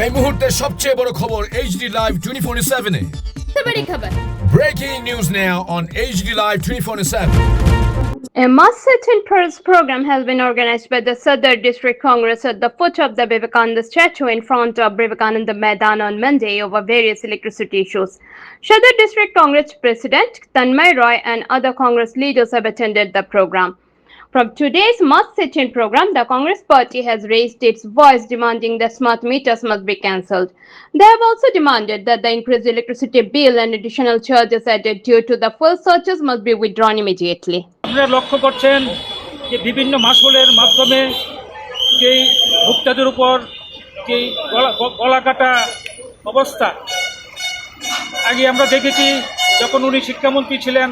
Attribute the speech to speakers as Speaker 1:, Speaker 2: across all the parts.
Speaker 1: এই মুহূর্তের সবচেয়ে বড় খবর HD Live 24/7 এ।
Speaker 2: बड़ी खबर
Speaker 1: Breaking news now on HD Live 24/7.
Speaker 2: A mass sit-in press program has been organized by the Sadar District Congress at the foot of the Vivekananda statue in front of Vivekananda Maidan on Monday over various electricity issues. Sadar District Congress President Tanmay Roy and other Congress leaders have attended the program. From today's mass sit-in program, the Congress party has raised its voice demanding that smart meters must be cancelled. They have also demanded that the increased electricity bill and additional charges added due to the fuel surcharge must be withdrawn immediately.
Speaker 3: আপনারা লক্ষ্য করছেন যে বিভিন্ন মাসুলের মাধ্যমে যেই ভোক্তাদের উপর যেই গলা কাটা অবস্থা, আগে আমরা দেখেছি যখন উনি শিক্ষামন্ত্রী ছিলেন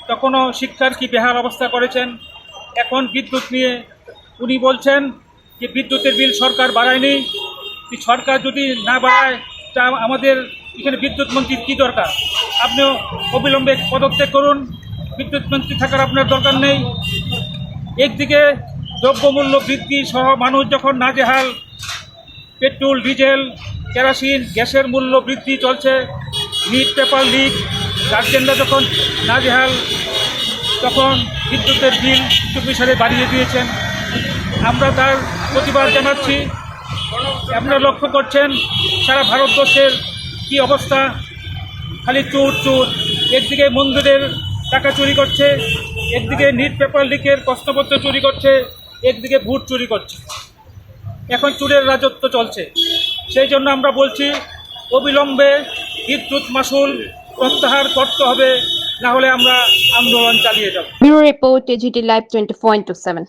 Speaker 3: তখনও শিক্ষার কি বেহাল অবস্থা করেছেন। এখন বিদ্যুৎ নিয়ে উনি বলছেন যে বিদ্যুতের বিল সরকার বাড়ায়নি, সরকার যদি না বাড়ায় তা আমাদের এখানে বিদ্যুৎ মন্ত্রীর কী দরকার? আপনিও অবিলম্বে পদত্যাগ করুন, বিদ্যুৎ মন্ত্রী থাকার আপনার দরকার নেই। একদিকে দ্রব্যমূল্য বৃদ্ধি সহ মানুষ যখন নাজেহাল, পেট্রোল ডিজেল কেরোসিন গ্যাসের মূল্য বৃদ্ধি চলছে, নিট পেপার লিক, গার্জেনরা যখন নাজেহাল, তখন বিদ্যুতের বিল চব্বিশারে বাড়িয়ে দিয়েছেন। আমরা তার প্রতিবাদ জানাচ্ছি। আপনারা লক্ষ্য করছেন সারা ভারতবর্ষের কী অবস্থা, খালি চোর চোর। একদিকে মন্দিরের টাকা চুরি করছে, একদিকে নিট পেপার লিকের প্রশ্নপত্র চুরি করছে, একদিকে ভোট চুরি করছে। এখন চোরের রাজত্ব চলছে। সেই জন্য আমরা বলছি অবিলম্বে বিদ্যুৎ মাশুল প্রত্যাহার করতে হবে, না হলে আমরা আন্দোলন চালিয়ে যাব।
Speaker 2: Bureau Report, AGT Live 24/7.